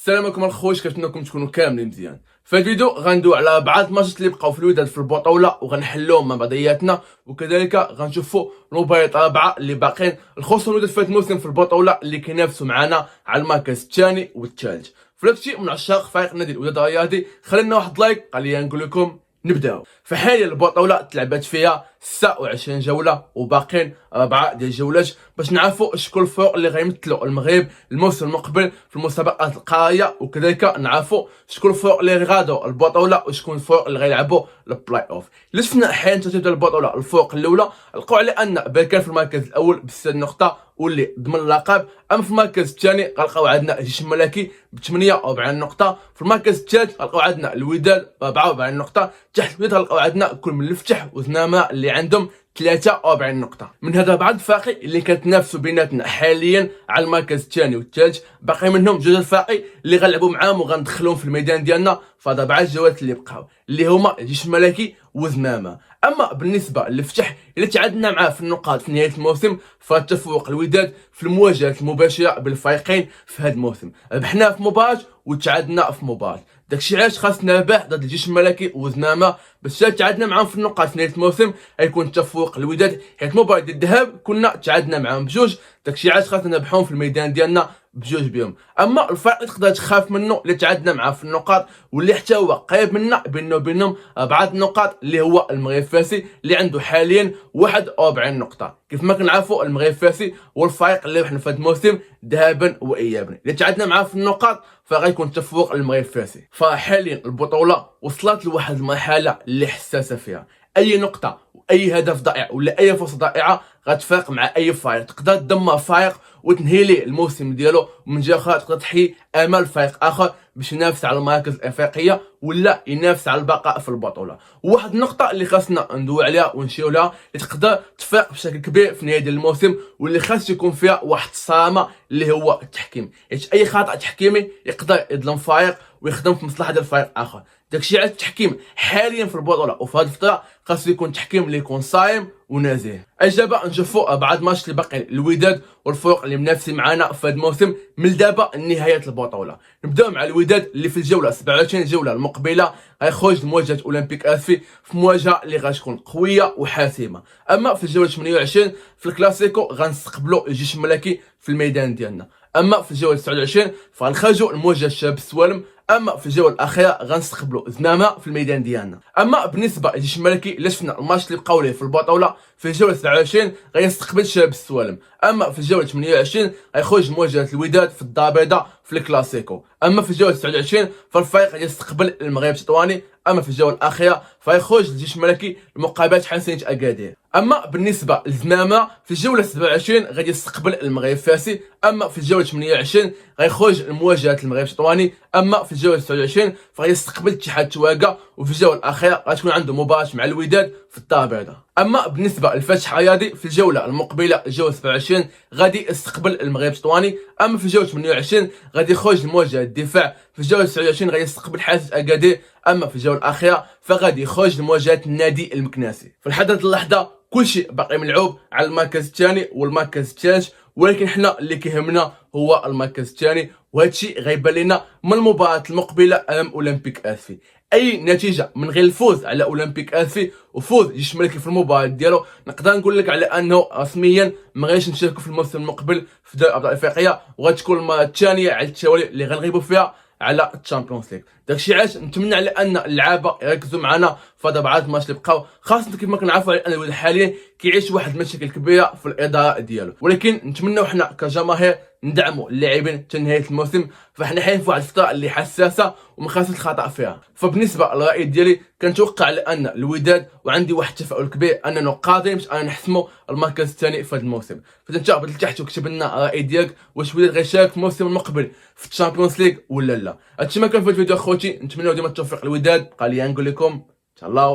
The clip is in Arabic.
السلام عليكم الخويش، كنتمنىكم تكونوا كاملين مزيان. في هذا الفيديو غندويو على بعض الماتشات اللي بقاو في الوداد في البطوله وغنحلوهم مع بعضياتنا، وكذلك غنشوفوا المباريات 4 اللي باقيين خصوصا الوداد في هذا الموسم في البطوله اللي كينافسوا معنا على المركز الثاني والثالث. فلاتشي من عشاق فريق نادي الوداد الرياضي، خلينا واحد لايك خلينا نقول لكم نبداو. فحاليا البطوله تلعبات فيها 29 جوله وباقين 4 ديال الجولات باش نعرفوا شكون الفرق اللي غيمثلوا المغرب الموسم المقبل في المسابقات القاريه، وكذلك نعرفوا شكون الفرق اللي غادوا البطوله وشكون الفرق اللي غيلعبوا البلاي اوف. اللي شفنا حين ترتيب البطوله الفرق الاولى لقوا على ان بركان في المركز الاول ب6 نقطه واللي ضمن اللقب، اما في المركز الثاني غنلقاو عندنا الجيش الملكي ب 48 نقطه، في المركز الثالث غنلقاو عندنا الوداد ب 44 نقطه، تحت الوداد غنلقاو عندنا كل من الفتح وزنامه اللي عندهم 43 نقطة. من هذا بعض الفرق اللي كتنافسوا بيناتنا حاليا على المركز الثاني والثالث، باقي منهم جوج الفرق اللي غنلعبوا معاهم وغندخلوهم في الميدان ديالنا في هذا 4 الجولات اللي بقاو، اللي هما الجيش الملكي وزنامة. اما بالنسبة للفتح اللي تعادلنا معاه في النقاط في نهاية الموسم، فتفوق الوداد في المواجهات المباشرة بالفريقين في هذا الموسم، ربحنا في مباراة وتعادلنا في مباراة. داكشي علاش خاصنا نربح ضد الجيش الملكي وزنامه باش تعادلنا معاهم في النقاط في نهايه الموسم غيكون تفوق الوداد، حيت مباراه الذهاب كنا تعادلنا معاهم بجوج، داكشي علاش خاصنا نربحوهم في الميدان ديالنا بجوج بهم. اما الفرق اللي تقدر تخاف منه اللي تعادلنا معاه في النقاط واللي حتى هو قريب منا بينه وبينهم بعض النقاط، اللي هو المغرب الفاسي اللي عنده حاليا 41 نقطه. كيف ما كنعرفوا المغرب الفاسي هو الفريق اللي ربحنا في هذا الموسم ذهابا وايابا، اللي تعادلنا معاه في النقاط فغيكون تفوق المغرب الفاسي. فحاليا البطوله وصلت لواحد المرحله اللي حساسه فيها، اي نقطه واي هدف ضائع ولا اي فرصه ضائعه غتفرق مع اي فريق، تقدر تدمر فريق وتنهي ليه الموسم ديالو، ومن جهه اخرى تقدر تحيي امال فريق اخر باش ينافس على المراكز الافريقيه ولا ينافس على البقاء في البطوله. وواحد النقطه اللي خاصنا ندوي عليها ونشيروا لها اللي تقدر تفرق بشكل كبير في نهايه الموسم، واللي خاص يكون فيها واحد الصرامه، اللي هو التحكيم، حيت اي خطا تحكيمي يقدر يظلم فريق ويخدم في مصلحه ديال فريق اخر. داكشي علاش التحكيم حاليا في البطوله وفي هذه الفتره خاصو يكون تحكيم اللي يكون صايم ونزيه. دابا نشوفوا بعض الماتش اللي باقي الوداد والفرق اللي منافسين معنا في هذا الموسم من دابا لنهايه البطوله. نبداو مع الوداد اللي في الجوله 27 الجوله المقبله غيخرج لمواجهه اولمبيك اسفي في مواجهه اللي غتكون قويه وحاسمه. اما في الجوله 28 في الكلاسيكو غنستقبلوا الجيش الملكي في الميدان ديالنا. اما في الجوله 29 فغنخرجوا لمواجهه الشباب السوالم. اما في الجوله الاخيره غنستقبلوا زنامه في الميدان ديالنا. اما بالنسبه للجيش الملكي اللي شفنا الماتش اللي بقاو ليه في البطوله في الجوله 27 غيستقبل الشباب السوالم. اما في الجوله 28 غيخرج مواجهه الوداد في الدار البيضاء في الكلاسيكو. اما في الجوله 29 فالفريق غيستقبل المغرب التطواني. اما في الجوله الاخيره فيخرج الجيش الملكي لمقابله حسنيه اكادير. اما بالنسبه لزنامه في الجوله 27 غادي يستقبل المغرب الفاسي. اما في الجوله 28 غيخرج لمواجهه المغرب التطواني. اما في الجوله 29 فغادي يستقبل اتحاد تواقع. وفي الجوله الاخيره غتكون عنده مباراه مع الوداد في الدار البيضاء. اما بالنسبه للفتح الرياضي في الجوله المقبله الجوله 27 غادي يستقبل المغرب التطواني. اما في الجوله 28 غادي يخرج لمواجهه الدفاع. في الجوله 29 غادي يستقبل حاسة اكادير. اما في الجوله الاخيره فغادي يخرج لمواجهه النادي المكناسي. في الحدث اللحظه كلشي باقي ملعوب على المركز الثاني والمركز الثالث، ولكن حنا اللي كيهمنا هو المركز الثاني، وهذا الشيء غيبان لنا من المباراه المقبله امام اولمبيك اسفي. اي نتيجه من غير الفوز على اولمبيك اسفي وفوز الجيش الملكي في المباراه ديالو نقدر نقول لك على انه رسميا ما غاديش نشاركوا في الموسم المقبل في دوري ابطال افريقيا، وغتكون المره الثانيه على التوالي اللي غنغيبوا فيها على الشامبيونز ليغ. داكشي علاش نتمنى على ان اللعابه يركزوا معنا في هذا بعض الماتش اللي بقاو، خاصه كيف ما كنعرفوا على ان الوداد حاليا كيعيش واحد المشاكل كبيره في الاداره ديالو، ولكن نتمنوا حنا كجماهير ندعموا اللاعبين حتى نهايه الموسم. فاحنا حاليا في واحد الفتره اللي حساسه وما خاصش الخطا فيها. فبالنسبه للراي ديالي كنتوقع على ان الوداد وعندي واحد التفاؤل كبير اننا قادرين باش نحسموا المركز الثاني في هذا الموسم. فانت لتحت وكتب لنا الراي ديالك، واش الوداد غيشارك في الموسم المقبل في الشامبيونز ليغ ولا لا. هادشي ما كان في الفيديو اخوتي، نتمنى ديما التوفيق للوداد. بقى لي نقول لكم تهلاو.